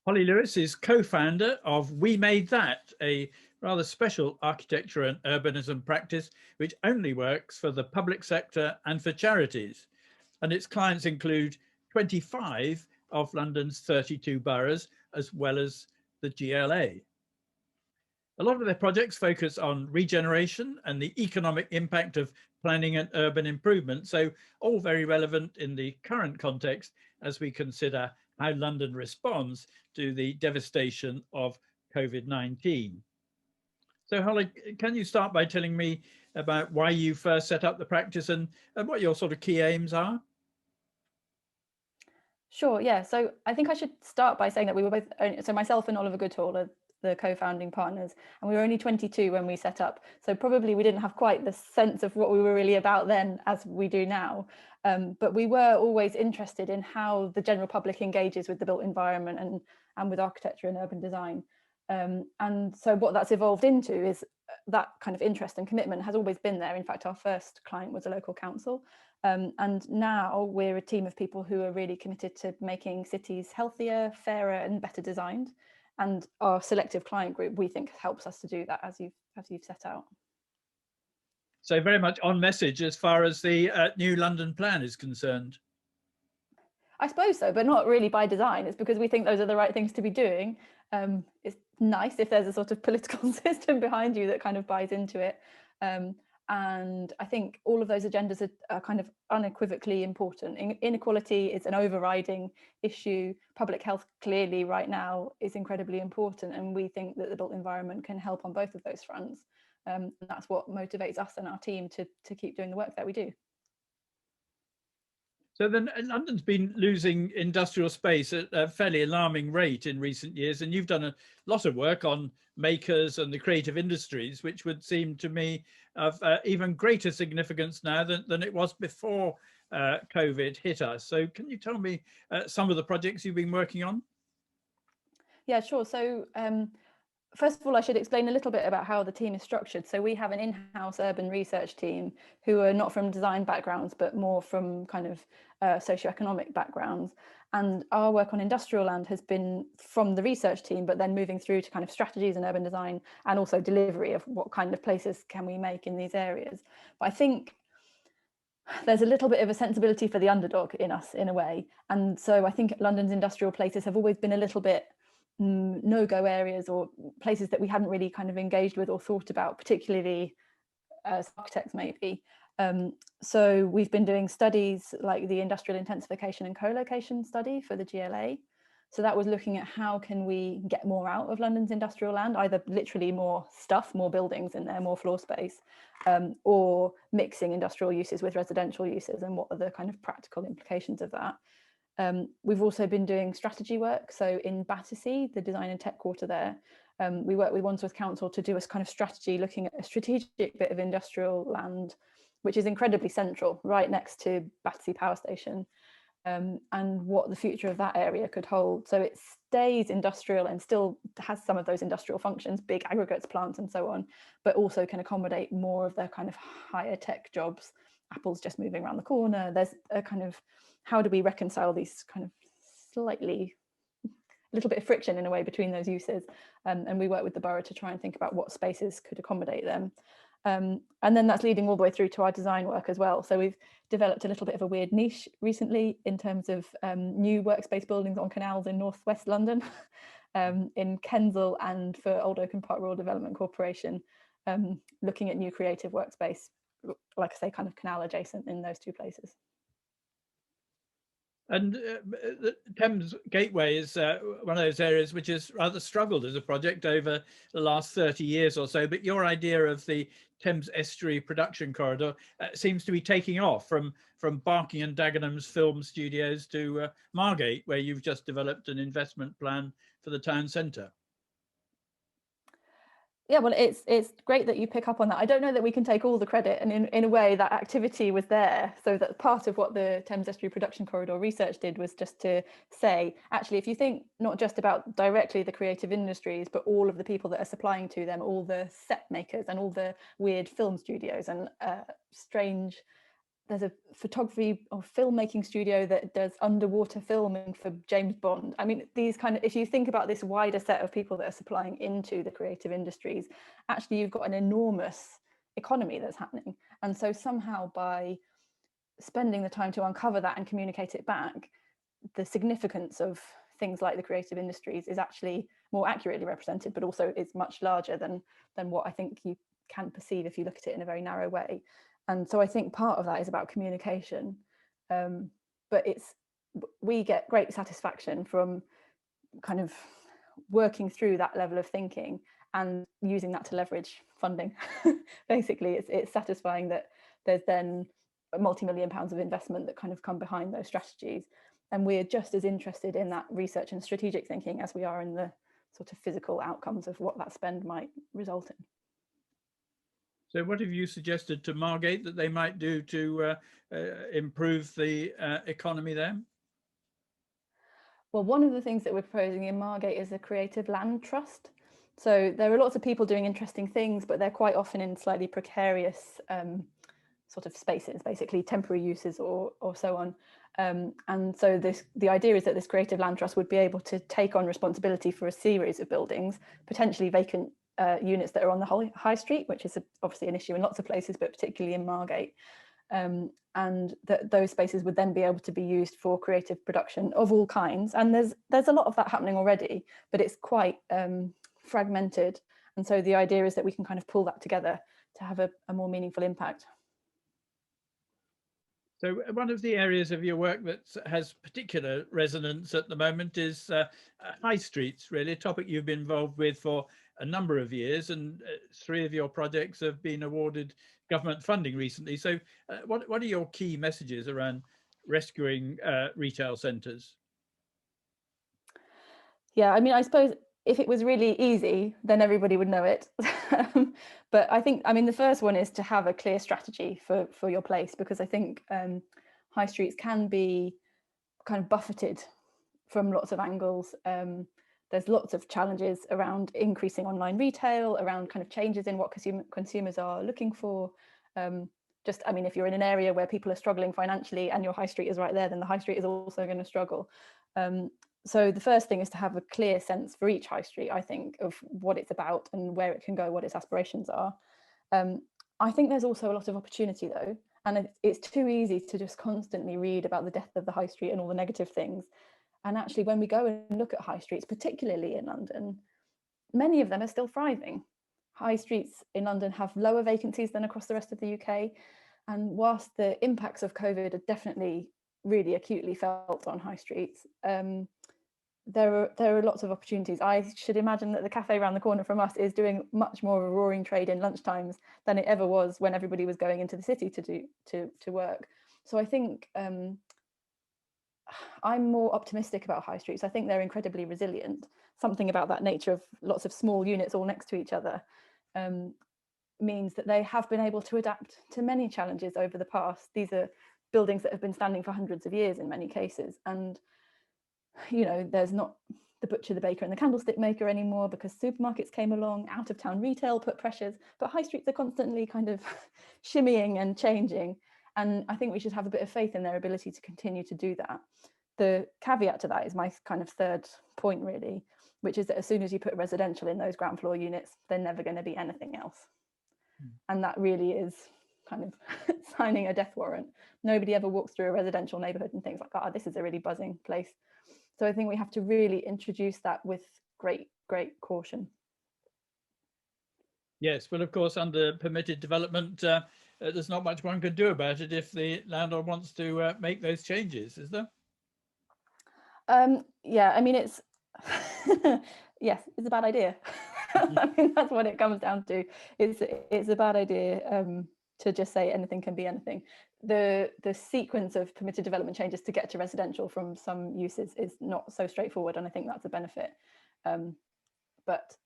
Holly Lewis is co-founder of We Made That, a rather special architecture and urbanism practice which only works for the public sector and for charities. And its clients include 25 of London's 32 boroughs, as well as the GLA. A lot of their projects focus on regeneration and the economic impact of planning and urban improvement. So all very relevant in the current context as we consider how London responds to the devastation of COVID-19. So Holly, can you start by telling me about why you first set up the practice and what your sort of key aims are? Sure, yeah. So I think I should start by saying that we were both, so myself and Oliver Goodhall are the co-founding partners, and we were only 22 when we set up. So probably we didn't have quite the sense of what we were really about then as we do now. But we were always interested in how the general public engages with the built environment and with architecture and urban design. And so what that's evolved into is that kind of interest and commitment has always been there. In fact, our first client was a local council. And now we're a team of people who are really committed to making cities healthier, fairer and better designed. And our selective client group, we think, helps us to do that as you've set out. So very much on message as far as the new London plan is concerned. I suppose so, but not really by design. It's because we think those are the right things to be doing. It's nice if there's a sort of political system behind you that kind of buys into it. And I think all of those agendas are kind of unequivocally important. Inequality is an overriding issue. Public health clearly right now is incredibly important. And we think that the built environment can help on both of those fronts. And that's what motivates us and our team to keep doing the work that we do. So then London's been losing industrial space at a fairly alarming rate in recent years, and you've done a lot of work on makers and the creative industries, which would seem to me of even greater significance now than it was before COVID hit us. So can you tell me some of the projects you've been working on? Yeah, sure. So first of all, I should explain a little bit about how the team is structured. So we have an in-house urban research team who are not from design backgrounds, but more from kind of socioeconomic backgrounds. And our work on industrial land has been from the research team, but then moving through to kind of strategies and urban design and also delivery of what kind of places can we make in these areas. But I think there's a little bit of a sensibility for the underdog in us in a way. And so I think London's industrial places have always been a little bit no-go areas or places that we hadn't really kind of engaged with or thought about, particularly as architects maybe. So we've been doing studies like the industrial intensification and co-location study for the GLA. So that was looking at how can we get more out of London's industrial land, either literally more stuff, more buildings in there, more floor space, or mixing industrial uses with residential uses and what are the kind of practical implications of that. We've also been doing strategy work. So in Battersea, the design and tech quarter there, we work with Wandsworth Council to do a kind of strategy looking at a strategic bit of industrial land, which is incredibly central, right next to Battersea Power Station, and what the future of that area could hold. So it stays industrial and still has some of those industrial functions, big aggregates plants and so on, but also can accommodate more of their kind of higher tech jobs. Apple's just moving around the corner. There's a kind of, how do we reconcile these kind of slightly, a little bit of friction in a way between those uses? And we work with the borough to try and think about what spaces could accommodate them. And then that's leading all the way through to our design work as well. So we've developed a little bit of a weird niche recently in terms of new workspace buildings on canals in northwest London, in Kensal and for Old Oaken Park Rural Development Corporation, looking at new creative workspace, like I say, kind of canal adjacent in those two places. And the Thames Gateway is one of those areas which has rather struggled as a project over the last 30 years or so. But your idea of the Thames Estuary Production Corridor seems to be taking off from Barking and Dagenham's film studios to Margate, where you've just developed an investment plan for the town centre. Yeah, well, it's great that you pick up on that. I don't know that we can take all the credit, and in a way that activity was there. So that part of what the Thames Estuary Production Corridor research did was just to say, actually, if you think not just about directly the creative industries, but all of the people that are supplying to them, all the set makers and all the weird film studios and strange there's a photography or filmmaking studio that does underwater filming for James Bond. I mean, these kind of, if you think about this wider set of people that are supplying into the creative industries, actually you've got an enormous economy that's happening. And so somehow by spending the time to uncover that and communicate it back, the significance of things like the creative industries is actually more accurately represented, but also is much larger than what I think you can perceive if you look at it in a very narrow way. And so I think part of that is about communication, but we get great satisfaction from kind of working through that level of thinking and using that to leverage funding. Basically, it's satisfying that there's then multi-million pounds of investment that kind of come behind those strategies. And we're just as interested in that research and strategic thinking as we are in the sort of physical outcomes of what that spend might result in. So what have you suggested to Margate that they might do to improve the economy there? Well, one of the things that we're proposing in Margate is a creative land trust. So there are lots of people doing interesting things, but they're quite often in slightly precarious sort of spaces, basically temporary uses or so on. And so the idea is that this creative land trust would be able to take on responsibility for a series of buildings, potentially vacant units that are on the high street, which is obviously an issue in lots of places, but particularly in Margate. And that those spaces would then be able to be used for creative production of all kinds. And there's a lot of that happening already, but it's quite fragmented. And so the idea is that we can kind of pull that together to have a more meaningful impact. So one of the areas of your work that has particular resonance at the moment is high streets, really, a topic you've been involved with for a number of years, and 3 of your projects have been awarded government funding recently. So what are your key messages around rescuing retail centres? Yeah, I mean, I suppose if it was really easy, then everybody would know it. But I think, I mean, the first one is to have a clear strategy for your place, because I think high streets can be kind of buffeted from lots of angles. There's lots of challenges around increasing online retail, around kind of changes in what consumers are looking for. Just, I mean, if you're in an area where people are struggling financially and your high street is right there, then the high street is also going to struggle. So the first thing is to have a clear sense for each high street, I think, of what it's about and where it can go, what its aspirations are. I think there's also a lot of opportunity though, and it's too easy to just constantly read about the death of the high street and all the negative things. And actually, when we go and look at high streets, particularly in London, many of them are still thriving. High streets in London have lower vacancies than across the rest of the UK. And whilst the impacts of COVID are definitely really acutely felt on high streets, there are lots of opportunities. I should imagine that the cafe around the corner from us is doing much more of a roaring trade in lunchtimes than it ever was when everybody was going into the city to work. So I think I'm more optimistic about high streets. I think they're incredibly resilient. Something about that nature of lots of small units all next to each other means that they have been able to adapt to many challenges over the past. These are buildings that have been standing for hundreds of years in many cases, and you know, there's not the butcher, the baker and the candlestick maker anymore because supermarkets came along. Out of town retail put pressures, but high streets are constantly kind of shimmying and changing, and I think we should have a bit of faith in their ability to continue to do that. The caveat to that is my kind of third point really, which is that as soon as you put residential in those ground floor units, they're never going to be anything else. And that really is kind of signing a death warrant. Nobody ever walks through a residential neighborhood and thinks like, oh, this is a really buzzing place. So I think we have to really introduce that with great caution. Yes, well, of course, under permitted development, there's not much one can do about it if the landlord wants to make those changes, is there? Yeah, I mean, it's yes, it's a bad idea. I mean, that's what it comes down to. It's a bad idea to just say anything can be anything. The sequence of permitted development changes to get to residential from some uses is not so straightforward, and I think that's a benefit. But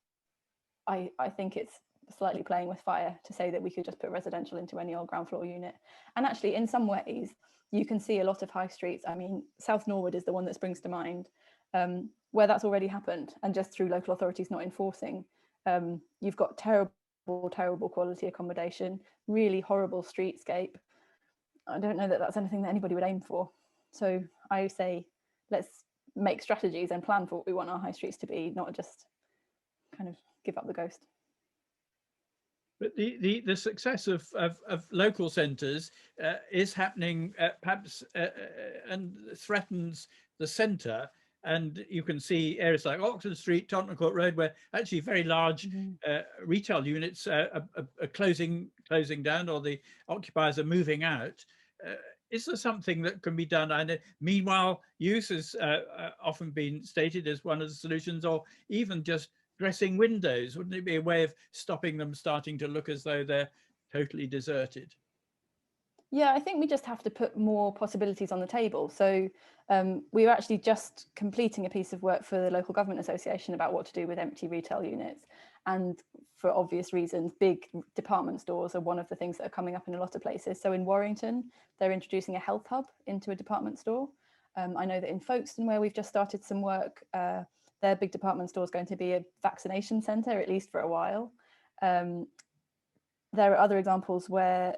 I think it's slightly playing with fire to say that we could just put residential into any old ground floor unit. And actually, in some ways, you can see a lot of high streets. I mean, South Norwood is the one that springs to mind, where that's already happened, and just through local authorities not enforcing, you've got terrible quality accommodation, really horrible streetscape, I don't know that that's anything that anybody would aim for. So I say, let's make strategies and plan for what we want our high streets to be, not just kind of give up the ghost. But the success of local centres is happening perhaps and threatens the centre. And you can see areas like Oxford Street, Tottenham Court Road, where actually very large retail units are closing down, or the occupiers are moving out. Is there something that can be done? I know, meanwhile, use has often been stated as one of the solutions, or even just dressing windows. Wouldn't it be a way of stopping them starting to look as though they're totally deserted? Yeah, I think we just have to put more possibilities on the table. So we were actually just completing a piece of work for the local government association about what to do with empty retail units. And for obvious reasons, big department stores are one of the things that are coming up in a lot of places. So in Warrington, they're introducing a health hub into a department store. I know that in Folkestone, where we've just started some work, their big department store is going to be a vaccination centre, at least for a while. There are other examples where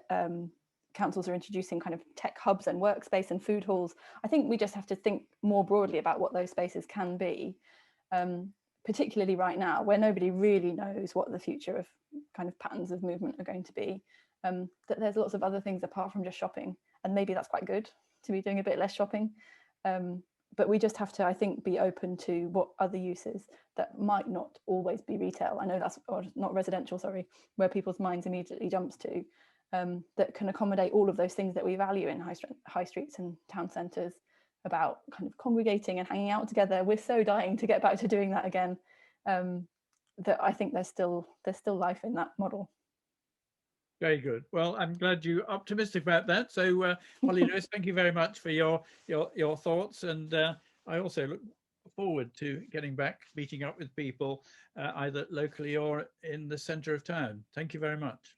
councils are introducing kind of tech hubs and workspace and food halls. I think we just have to think more broadly about what those spaces can be, particularly right now, where nobody really knows what the future of kind of patterns of movement are going to be. That there's lots of other things apart from just shopping, and maybe that's quite good to be doing a bit less shopping. But we just have to, I think, be open to what other uses that might not always be retail. I know that's, or not residential, sorry, where people's minds immediately jumps to, that can accommodate all of those things that we value in high streets and town centres, about kind of congregating and hanging out together. We're so dying to get back to doing that again, that I think there's still life in that model. Very good. Well, I'm glad you're optimistic about that. So, Holly Lewis, thank you very much for your thoughts. And I also look forward to getting back, meeting up with people, either locally or in the centre of town. Thank you very much.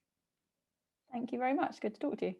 Thank you very much. Good to talk to you.